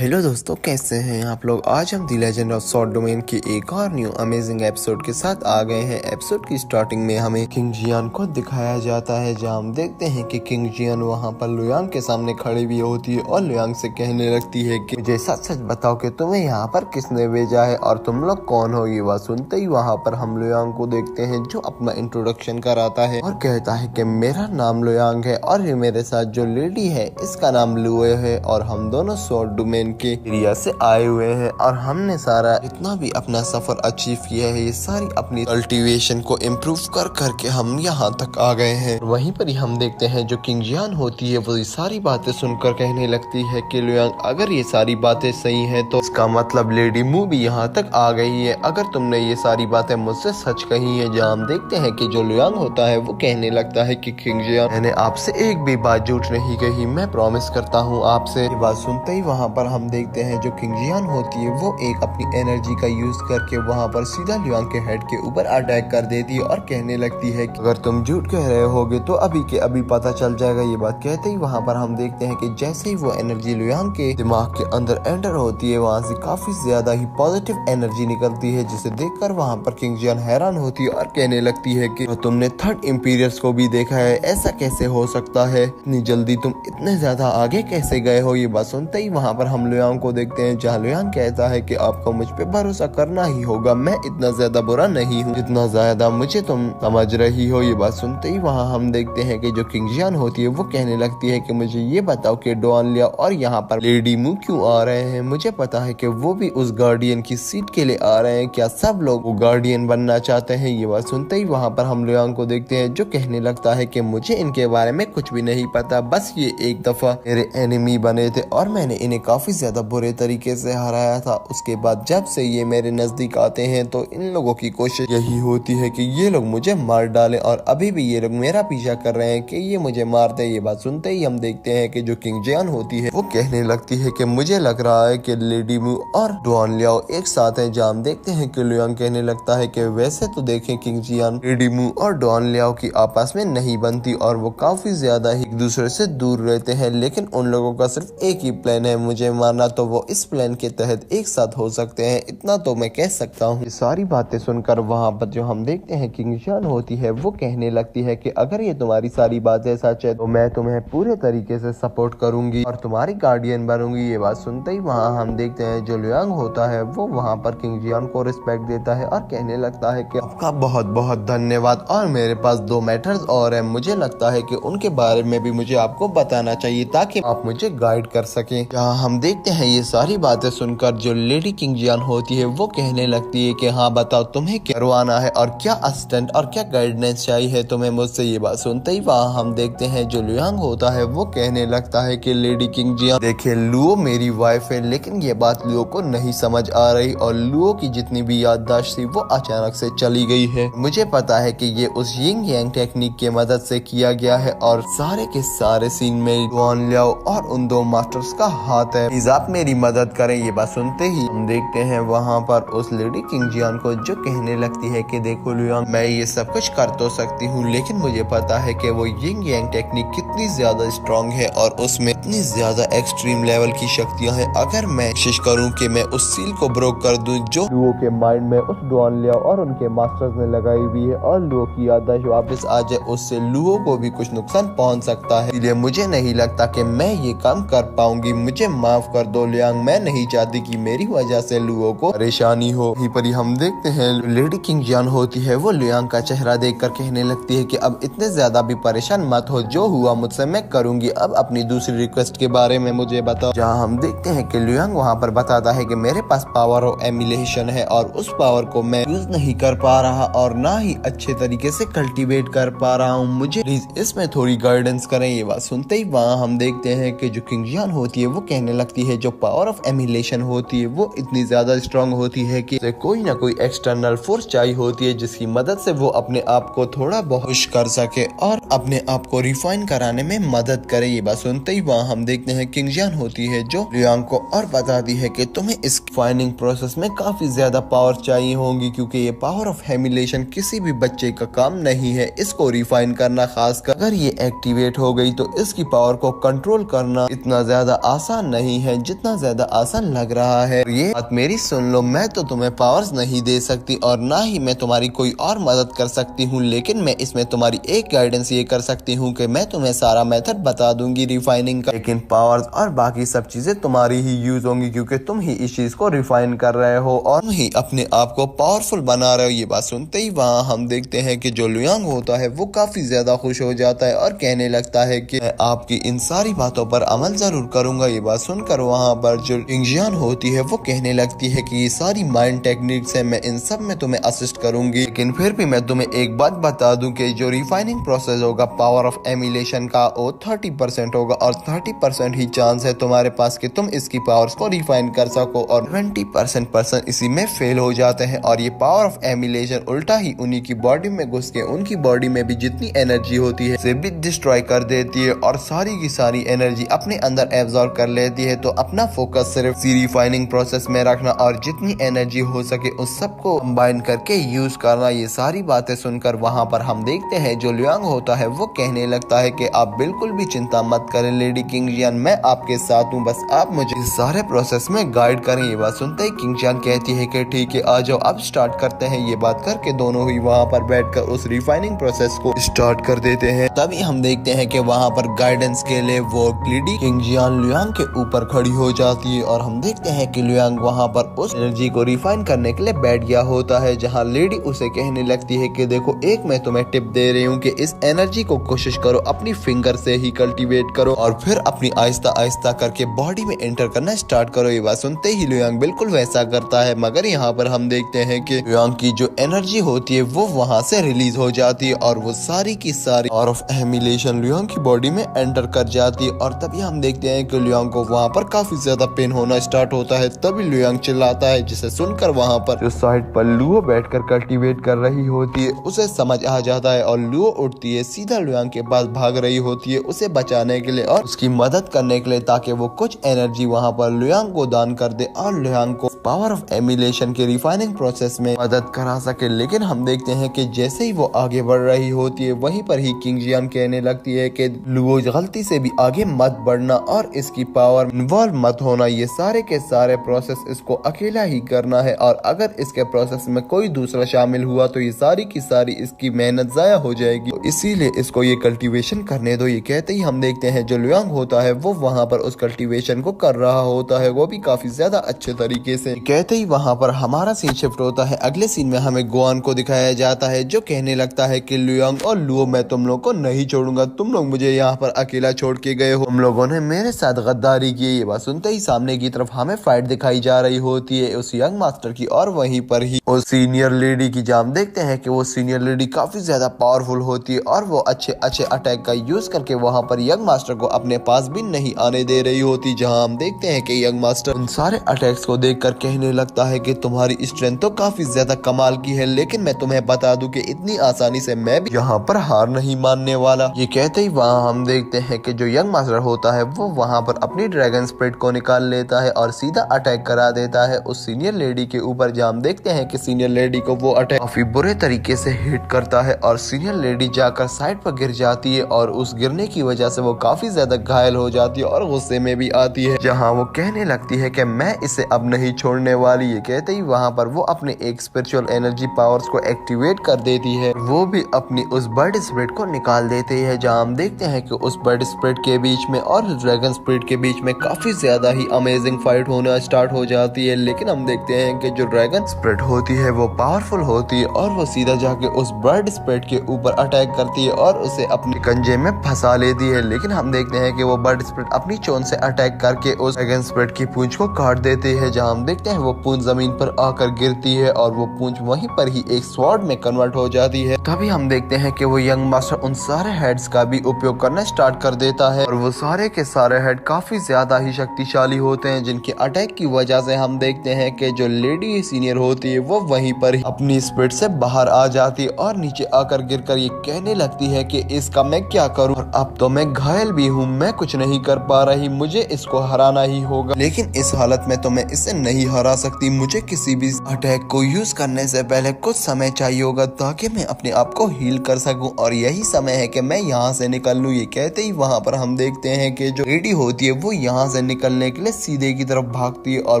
Hello दोस्तों, कैसे हैं आप लोग। आज हम the legend of sword domain के एक और न्यू अमेजिंग एपिसोड के साथ आ गए हैं। एपिसोड की स्टार्टिंग में हमें किंग जियान को दिखाया जाता है, जहां हम देखते हैं कि किंग जियान वहां पर लुयांग के सामने खड़ी भी होती है और लुयांग से कहने लगती है कि मुझे सच सच बताओ कि तुम्हें यहाँ पर किसने भेजा है और तुम लोग कौन हो। ये बात सुनते ही वहाँ पर हम लुयांग को देखते हैं जो अपना इंट्रोडक्शन कराता है और कहता है कि मेरा नाम लुयांग है और ये मेरे साथ जो लेडी है इसका नाम लुए है और हम दोनों सॉर्ड डोमेन के एरिया से आए हुए हैं और हमने सारा जितना भी अपना सफर अचीव किया है ये सारी अपनी कल्टीवेशन को इम्प्रूव कर करके हम यहाँ तक आ गए हैं। वहीं पर ही हम देखते हैं जो किंग जियान होती है वो ये सारी बातें सुनकर कहने लगती है कि लुयांग अगर ये सारी बातें सही है तो इसका मतलब लेडी मू भी यहाँ तक आ गई है। अगर तुमने ये सारी बातें मुझसे सच कही है। जहाँ हम देखते हैं कि जो लुयांग होता है वो कहने लगता है कि किंग जियान मैंने आपसे एक भी बात झूठ नहीं कही, मैं प्रॉमिस करता हूँ आपसे। ये बात सुनते ही वहाँ पर हम देखते हैं जो किंग जियान होती है वो एक अपनी एनर्जी का यूज करके वहाँ पर सीधा लुयांग के हेड के ऊपर अटैक कर देती है और कहने लगती है कि अगर तुम झूठ कह रहे होगे तो अभी के अभी पता चल जाएगा। ये बात कहते ही वहाँ पर हम देखते हैं कि जैसे ही वो एनर्जी लुयांग के दिमाग के अंदर एंटर होती है वहाँ से काफी ज्यादा ही पॉजिटिव एनर्जी निकलती है, जिसे देखकर वहाँ पर किंग जियान हैरान होती है और कहने लगती है कि तुमने थर्ड इंपीरियर्स को भी देखा है, ऐसा कैसे हो सकता है, इतनी जल्दी तुम इतने ज्यादा आगे कैसे गए हो। ये बात सुनते ही वहाँ पर हम लुयांग को देखते हैं जहाँ लुयांग कहता है कि आपको मुझ पे भरोसा करना ही होगा, मैं इतना ज्यादा बुरा नहीं हूँ जितना ज्यादा मुझे तुम समझ रही हो। ये बात सुनते ही वहाँ हम देखते हैं कि जो किंग जियान होती है वो कहने लगती है कि मुझे ये बताओ कि डॉन लिया और यहाँ पर लेडी मू क्यों आ रहे हैं। मुझे पता है कि वो भी उस गार्डियन की सीट के लिए आ रहे हैं, क्या सब लोग वो गार्डियन बनना चाहते हैं। ये बात सुनते ही वहाँ पर हम लुयांग को देखते हैं जो कहने लगता है कि मुझे इनके बारे में कुछ भी नहीं पता, बस ये एक दफा मेरे एनिमी बने थे और मैंने इन्हें काफी ज्यादा बुरे तरीके से हराया था। उसके बाद जब से ये मेरे नजदीक आते हैं तो इन लोगों की कोशिश यही होती है कि ये लोग मुझे मार डालें और अभी भी ये लोग मेरा पीछा कर रहे हैं कि ये मुझे मार दे। ये बात सुनते ही हम देखते हैं कि जो किंग जियान होती है वो कहने लगती है कि मुझे लग रहा है कि लेडी मू और डॉन लियाओ एक साथ हैं। जहाँ हम देखते हैं कि लुयांग कहने लगता है कि वैसे तो देखें किंग जियान, लेडी मू और डॉन लियाओ की आपस में नहीं बनती और वो काफी ज्यादा ही एक दूसरे से दूर रहते हैं, लेकिन उन लोगों का सिर्फ एक ही प्लान है मुझे मारना, तो वो इस प्लान के तहत एक साथ हो सकते हैं, इतना तो मैं कह सकता हूँ। ये सारी बातें सुनकर वहाँ पर जो हम देखते हैं किंग जियान होती है वो कहने लगती है कि अगर ये तुम्हारी सारी बातें सच है तो मैं तुम्हें पूरे तरीके से सपोर्ट करूंगी और तुम्हारी गार्डियन बनूंगी। ये बात सुनते ही वहाँ हम देखते हैं जो लुयांग होता है वो वहाँ पर किंग जियान को रिस्पेक्ट देता है और कहने लगता है कि आपका बहुत बहुत धन्यवाद और मेरे पास 2 मैटर्स और है, मुझे लगता है कि उनके बारे में भी मुझे आपको बताना चाहिए ताकि आप मुझे गाइड कर सकें। जहाँ हम देखते हैं ये सारी बातें सुनकर जो लेडी किंग जियान होती है वो कहने लगती है कि हाँ बताओ तुम्हें क्या करवाना है और क्या असिस्टेंट और क्या गाइडेंस चाहिए तुम्हें मुझसे। ये बात सुनते ही वहाँ हम देखते हैं जो लुयांग होता है वो कहने लगता है कि लेडी किंग जियान देखिए लुओ मेरी वाइफ है, लेकिन ये बात लुओ को नहीं समझ आ रही और लुओ की जितनी भी याददाश्त थी वो अचानक से चली गई है। मुझे पता है कि ये उस यिंग यांग टेक्निक की मदद से किया गया है और सारे के सारे सीन में डॉन लियाओ और उन 2 मास्टर्स का हाथ है, प्लीज आप मेरी मदद करें। ये बात सुनते ही हम देखते हैं वहाँ पर उस लेडी किंग जियान को जो कहने लगती है कि देखो लुयांग मैं ये सब कुछ कर तो सकती हूँ, लेकिन मुझे पता है कि वो यिंग यांग टेक्निक कितनी ज्यादा स्ट्रॉन्ग है और उसमें इतनी ज्यादा एक्सट्रीम लेवल की शक्तियाँ हैं। अगर मैं कोशिश करूँ कि मैं उस सील को ब्रोक कर दूं जो लुओ के माइंड में उस डॉन लियाओ और उनके मास्टर्स ने लगाई हुई है और लुओ की याददाश्त वापस आ जाए, उससे लुओ को भी कुछ नुकसान पहुंच सकता है। इसलिए मुझे नहीं लगता कि मैं ये काम कर पाऊंगी, मुझे माफ कर दो लुयांग, मैं नहीं चाहती कि मेरी वजह से लुओ को परेशानी हो। यहीं पर ही हम देखते हैं लेडी किंग जियान होती है वो लुयांग का चेहरा देखकर कहने लगती है कि अब इतने ज्यादा भी परेशान मत हो, जो हुआ मुझसे मैं करूंगी, अब अपनी दूसरी रिक्वेस्ट के बारे में मुझे बताओ। जहाँ हम देखते हैं कि लुयांग वहाँ पर बताता है कि मेरे पास पावर ऑफ एमुलेशन है और उस पावर को मैं यूज नहीं कर पा रहा और ना ही अच्छे तरीके से कल्टीवेट कर पा रहा हूँ, मुझे प्लीज इसमें थोड़ी गाइडेंस करें। ये बात सुनते ही वहाँ हम देखते हैं कि जो किंग जियान होती है वो कहने लगती है जो पावर ऑफ एमुलेशन होती है वो इतनी ज्यादा स्ट्रांग होती है कि कोई ना कोई एक्सटर्नल फोर्स चाहिए होती है जिसकी मदद से वो अपने आप को थोड़ा बहुत खुश कर सके और अपने आप को रिफाइन कराने में मदद करे। ये बात सुनते ही वहाँ हम देखते हैं किंग जियान होती है जो लुयांग को और बताती है कि तुम्हें इस फाइनिंग प्रोसेस में काफी ज्यादा पावर चाहिए होंगी, क्योंकि ये पावर ऑफ एमुलेशन किसी भी बच्चे का काम नहीं है, इसको रिफाइन करना, खासकर अगर ये एक्टिवेट हो गई तो इसकी पावर को कंट्रोल करना इतना ज्यादा आसान नहीं है। हैं जितना ज्यादा आसान लग रहा है। ये बात मेरी सुन लो, मैं तो तुम्हें पावर्स नहीं दे सकती और ना ही मैं तुम्हारी कोई और मदद कर सकती हूँ, लेकिन मैं इसमें तुम्हारी एक गाइडेंस ये कर सकती हूँ कि मैं तुम्हें सारा मेथड बता दूंगी रिफाइनिंग का, लेकिन पावर्स और बाकी सब चीजें तुम्हारी ही यूज होंगी क्योंकि तुम ही इस चीज को रिफाइन कर रहे हो और तुम ही अपने आप को पावरफुल बना रहे हो। ये बात सुनते ही वहाँ हम देखते हैं कि जो लुयांग होता है वो काफी ज्यादा खुश हो जाता है और कहने लगता है कि मैं आपकी इन सारी बातों पर अमल जरूर करूंगा। ये बात सुनकर वहाँ पर जो किंगजियान होती है वो कहने लगती है कि ये सारी माइंड टेक्निक्स है, मैं इन सब में तुम्हें असिस्ट करूंगी, लेकिन फिर भी मैं तुम्हें एक बात बता दूं कि जो रिफाइनिंग प्रोसेस होगा पावर ऑफ एमिलेशन का वो 30% होगा और 30% ही चांस है तुम्हारे पास कि तुम इसकी पावर्स को रिफाइन कर सको और 20% इसी में फेल हो जाते हैं और ये पावर ऑफ एमिलेशन उल्टा ही उन्हीं की बॉडी में घुस के उनकी बॉडी में भी जितनी एनर्जी होती है उसे भी डिस्ट्रॉय कर देती है और सारी की सारी एनर्जी अपने अंदर एब्जॉर्ब कर लेती है। तो अपना फोकस सिर्फ रिफाइनिंग प्रोसेस में रखना और जितनी एनर्जी हो सके उस सबको कंबाइन करके यूज करना। ये सारी बातें सुनकर वहाँ पर हम देखते हैं जो लुयांग होता है वो कहने लगता है कि आप बिल्कुल भी चिंता मत करें लेडी किंगजियान, मैं आपके साथ हूँ, बस आप मुझे इस सारे प्रोसेस में गाइड करें। ये बात सुनते ही किंगजियान कहती है कि ठीक है, आ जाओ अब स्टार्ट करते हैं। ये बात करके दोनों ही वहाँ पर बैठकर उस रिफाइनिंग प्रोसेस को स्टार्ट कर देते हैं। तभी हम देखते हैं कि वहाँ पर गाइडेंस के लिए वो लेडी किंगजियान लुयांग के ऊपर खड़ी हो जाती है और हम देखते हैं कि लुयांग वहाँ पर उस एनर्जी को रिफाइन करने के लिए बैठ गया होता है, जहाँ लेडी उसे कहने लगती है कि देखो एक मैं तुम्हें टिप दे रही हूँ कि इस एनर्जी को कोशिश करो अपनी फिंगर से ही कल्टीवेट करो और फिर अपनी आहिस्ता आहिस्ता करके बॉडी में एंटर करना स्टार्ट करो। ये बात सुनते ही लुयांग बिल्कुल वैसा करता है, मगर यहाँ पर हम देखते हैं कि लुयांग की जो एनर्जी होती है वो वहाँ से रिलीज हो जाती है और वो सारी की सारी पावर ऑफ एमिलेशन लुयांग की बॉडी में एंटर कर जाती है और तभी हम देखते हैं कि लुयांग को वहाँ पर काफी ज्यादा पेन होना स्टार्ट होता है। तभी लुयांग चिल्लाता है, जिसे सुनकर वहाँ पर जो साइड पर लुओ बैठकर कल्टीवेट कर रही होती है उसे समझ आ जाता है और लुओ उठती है, सीधा लुयांग के पास भाग रही होती है उसे बचाने के लिए और उसकी मदद करने के लिए, ताकि वो कुछ एनर्जी वहाँ पर लुयांग को दान कर दे और लुयांग को पावर ऑफ एमिलेशन के रिफाइनिंग प्रोसेस में मदद करा सके। लेकिन हम देखते हैं कि जैसे ही वो आगे बढ़ रही होती है वहीं पर ही किंगजियान कहने लगती है कि लुओ गलती से भी आगे मत बढ़ना और इसकी पावर इन्वॉल्व मत होना, ये सारे के सारे प्रोसेस इसको अकेला ही करना है और अगर इसके प्रोसेस में कोई दूसरा शामिल हुआ तो ये सारी की सारी इसकी मेहनत जाया हो जाएगी, तो इसीलिए इसको ये कल्टीवेशन करने दो। ये कहते ही हम देखते हैं जो लुयांग होता है वो वहाँ पर उस कल्टीवेशन को कर रहा होता है, वो भी काफी ज्यादा अच्छे तरीके से। कहते ही वहाँ पर हमारा सीन शिफ्ट होता है, अगले सीन में हमें गोआन को दिखाया जाता है जो कहने लगता है कि लुयांग और लुओ मैं तुम लोग को नहीं छोड़ूंगा, तुम लोग मुझे यहाँ पर अकेला छोड़ के गए हो, तुम लोगों ने मेरे साथ गद्दारी की। ये बात सुनते ही सामने की तरफ हमें फाइट दिखाई जा रही होती है उस यंग मास्टर की और वहीं पर ही उस सीनियर लेडी की, जहाँ हम देखते हैं कि वो सीनियर लेडी काफी ज्यादा पावरफुल होती है और वो अच्छे अच्छे अटैक का यूज करके वहाँ पर यंग मास्टर को अपने पास भी नहीं आने दे रही होती, जहाँ हम देखते हैं कि यंग मास्टर उन सारे अटैक्स को देखकर कहने लगता है कि तुम्हारी स्ट्रेंथ तो काफी ज्यादा कमाल की है, लेकिन मैं तुम्हें बता दूं कि इतनी आसानी से मैं भी यहाँ पर हार नहीं मानने वाला। ये कहते ही वहाँ हम देखते हैं कि जो यंग मास्टर होता है वो वहाँ पर अपनी ड्रैगन स्पिरिट को निकाल लेता है और सीधा अटैक करा देता है उस सीनियर लेडी के ऊपर, जहाँ हम देखते हैं कि सीनियर लेडी को वो अटैक काफी बुरे तरीके से हिट करता है और सीनियर लेडी जाकर साइड पर गिर जाती है और उस गिरने की वजह से वो काफी ज्यादा घायल हो जाती है और गुस्से में भी आती है, जहाँ वो कहने लगती है कि मैं इसे अब नहीं छोड़ने वाली। ये कहते ही वहाँ पर वो अपने एक स्पिरिचुअल एनर्जी पावर्स को एक्टिवेट कर देती है, वो भी अपनी उस बर्ड स्पिरिट को निकाल देती है, जहाँ हम देखते हैं कि उस बर्ड स्पिरिट के बीच में और ड्रैगन स्पिरिट के बीच में काफी ज्यादा ही अमेजिंग फाइट होना स्टार्ट हो जाती है। लेकिन हम देखते हैं कि जो ड्रैगन स्पिरिट होती है वो पावरफुल होती है और वो सीधा जाके उस बर्ड स्पिरिट के ऊपर अटैक करती है और उसे अपने कंजे में फंसा लेती है। लेकिन हम देखते हैं कि वो बर्ड स्पिरिट अपनी चोंच से अटैक करके उस ड्रैगन स्पिरिट की पूंछ को काट देते हैं, जहाँ हम देखते हैं वो पूंछ जमीन पर आकर गिरती है और वो पूंछ वहीं पर ही एक स्वॉर्ड में कन्वर्ट हो जाती है। तभी हम देखते हैं कि वो यंग मास्टर उन सारे हेड्स का भी उपयोग करना स्टार्ट कर देता है और वो सारे के सारे हेड काफी ज्यादा ही शक्तिशाली होते हैं, जिनके अटैक की वजह से हम देखते हैं कि जो लेडी सीनियर होती है वो वहीं पर ही अपनी स्पिरिट से बाहर आ जाती है और नीचे आकर गिरकर ये कहने लगती है कि इसका मैं क्या करूं, और अब तो मैं घायल भी हूं, मैं कुछ नहीं कर पा रही, मुझे इसको हराना ही होगा, लेकिन इस हालत में तो मैं इसे नहीं हरा सकती, मुझे किसी भी अटैक को यूज करने से पहले कुछ समय चाहिए होगा ताकि मैं अपने आप को हील कर सकूं और यही समय है कि मैं यहाँ से निकल लूं। ये कहते ही वहाँ पर हम देखते हैं कि जो लेडी होती है वो यहाँ से निकलने के लिए सीधे की तरफ भागती है और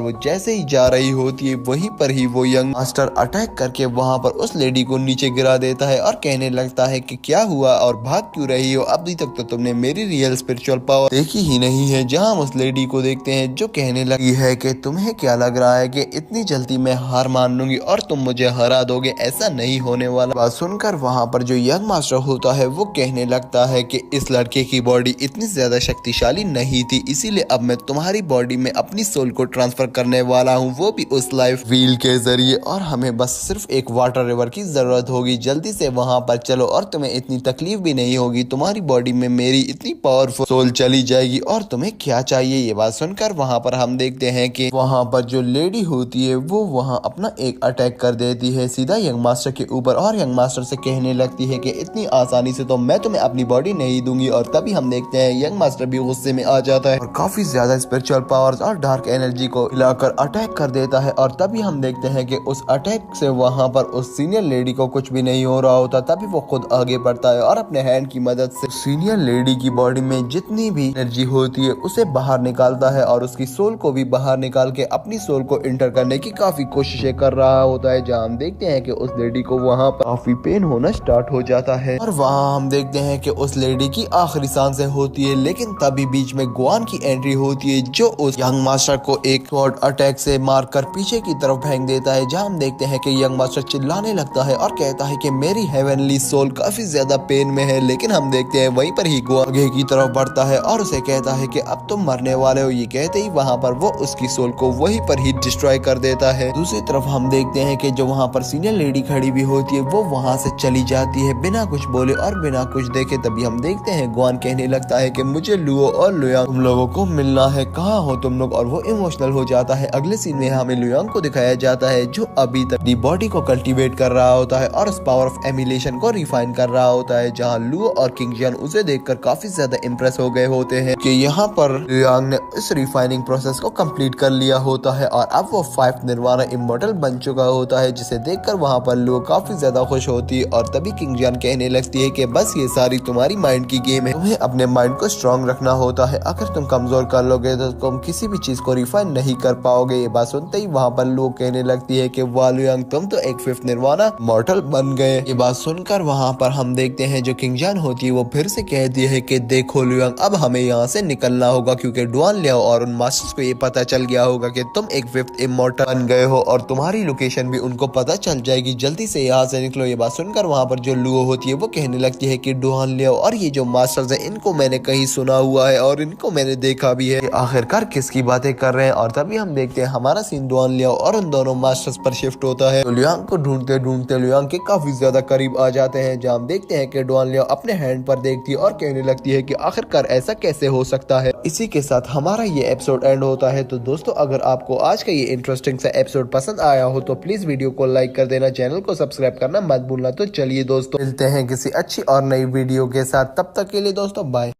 वो जैसे ही जा रही होती है वहीं पर ही वो यंग मास्टर अटैक करके वहां पर उस लेडी को नीचे गिरा देता है और कहने लगता है कि क्या हुआ और भाग क्यों रही हो, अभी तक तो तुमने मेरी रियल स्पिरिचुअल पावर देखी ही नहीं है। जहां हम उस लेडी को देखते हैं जो कहने लगी है कि तुम्हें क्या लग रहा है कि इतनी जल्दी मैं हार मान लूंगी और तुम मुझे हरा दोगे, ऐसा नहीं होने वाला। बात सुनकर वहां पर जो यंग मास्टर होता है वो कहने लगता है कि इस लड़के की बॉडी इतनी ज्यादा शक्तिशाली नहीं थी, इसीलिए अब मैं तुम्हारी बॉडी में अपनी सोल को ट्रांसफर करने वाला हूँ, वो भी उस लाइफ व्हील के जरिए, और हमें बस सिर्फ एक वाटर रिवर की जरूरत होगी। जल्दी से वहां पर चलो और तुम्हें इतनी तकलीफ भी नहीं होगी, तुम्हारी बॉडी में मेरी इतनी पावरफुल सोल चली जाएगी और तुम्हें क्या चाहिए। ये बात सुनकर वहां पर हम देखते हैं कि वहां पर जो लेडी होती है वो वहां अपना एक अटैक कर देती है सीधा यंग मास्टर के ऊपर और यंग मास्टर से कहने लगती है कि इतनी आसानी से तो मैं तुम्हें अपनी बॉडी नहीं दूंगी। और तभी हम देखते हैं यंग मास्टर भी गुस्से में आ जाता है और काफी ज्यादा स्पिरिचुअल पावर्स और डार्क एनर्जी को हिलाकर अटैक कर देता है। और तभी हम देखते हैं कि उस अटैक से वहां पर उस सीनियर लेडी को कुछ भी नहीं हो रहा होता। तभी वो खुद आगे बढ़ता है और अपने हैंड की मदद से सीनियर लेडी की बॉडी में जितनी भी एनर्जी होती है उसे बाहर निकालता है और उसकी सोल को भी बाहर निकाल के अपनी सोल को इंटर करने की काफी कोशिशें कर रहा होता है। जहाँ हम देखते हैं कि उस लेडी को वहाँ पर काफी पेन होना स्टार्ट हो जाता है और वहाँ हम देखते हैं कि उस लेडी की आखिरी सांसें होती है। लेकिन तभी बीच में गुआन की एंट्री होती है जो उस यंग मास्टर को एक स्वॉर्ड अटैक से मारकर पीछे की तरफ फेंक देता है। जहाँ हम देखते हैं कि यंग मास्टर चिल्लाने लगता है और कहता है कि मेरी हेवनली सोल काफी ज्यादा पेन में है। लेकिन हम देखते हैं वहीं पर ही गुआन आगे की तरफ बढ़ता है और उसे कहता है कि अब तुम मरने वाले हो। ये कहते ही वहाँ पर वो उसकी सोल को वहीं पर ही डिस्ट्रॉय कर देता है। दूसरी तरफ हम देखते हैं कि जो वहाँ पर सीनियर लेडी खड़ी भी होती है वो वहाँ से चली जाती है बिना कुछ बोले और बिना कुछ देखे। तभी हम देखते हैं गुआन कहने लगता है कि मुझे लुओ और लुयांग तुम लोगों को मिलना है, कहाँ हो तुम लोग, और वो इमोशनल हो जाता है। अगले सीन में हमें लुयांग को दिखाया जाता है जो अभी तक दी बॉडी को कल्टीवेट कर रहा होता है और उस पावर ऑफ एमिलेशन को रिफाइन कर रहा होता है। जहाँ लुओ और किंग जियान उसे देखकर काफी ज्यादा इम्प्रेस हो गए होते हैं कि यहाँ पर लुयांग ने इस रिफाइनिंग प्रोसेस को कंप्लीट कर लिया होता है और अब वो 5th निर्वाणा इमॉर्टल बन चुका होता है, जिसे देखकर वहाँ पर लुओ काफी ज्यादा खुश होती है। और तभी किंग जियान कहने लगती है कि बस ये सारी तुम्हारी माइंड की गेम है, तुम्हें अपने माइंड को स्ट्रॉन्ग रखना होता है, अगर तुम कमजोर कर लोगे तो तुम किसी भी चीज को रिफाइन नहीं कर पाओगे। ये बात सुनते ही वहाँ पर लुओ कहने लगती है कि वाह लुयांग तुम तो एक 5th निर्वाणा मॉर्टल बन गए। ये बात सुनकर वहाँ पर हम देखते हैं जो किंग जियान होती है वो फिर से कहती है कि देखो लुयांग अब हमें यहाँ से निकलना होगा क्योंकि डुआन लियाओ और उन मास्टर्स को ये पता चल गया होगा कि तुम एक 5th इमॉर्टल बन गए हो और तुम्हारी लोकेशन भी उनको पता चल जाएगी, जल्दी से यहाँ से निकलो। ये बात सुनकर वहाँ पर जो लुओ होती है वो कहने लगती है कि डुआन लियाओ और ये जो मास्टर्स है इनको मैंने कहीं सुना हुआ है और इनको मैंने देखा भी है, आखिरकार किसकी बातें कर रहे हैं। और तभी हम देखते हैं हमारा सीन डुआन लियाओ और उन दोनों मास्टर्स पर शिफ्ट होता है। तो लुयांग को ढूंढते ढूंढते लुयांग के काफी ज्यादा करीब आ जाते हैं। जहाँ हम देखते हैं कि डुआन लियाओ अपने हैंड पर देखती है और कहने लगती है कि आखिरकार ऐसा कैसे हो सकता है। इसी के साथ हमारा ये एपिसोड एंड होता है। तो दोस्तों अगर आपको आज का ये इंटरेस्टिंग सा एपिसोड पसंद आया हो तो प्लीज वीडियो को लाइक कर देना, चैनल को सब्सक्राइब करना मत भूलना। तो चलिए दोस्तों मिलते हैं किसी अच्छी और नई वीडियो के साथ, तब तक के लिए दोस्तों बाय।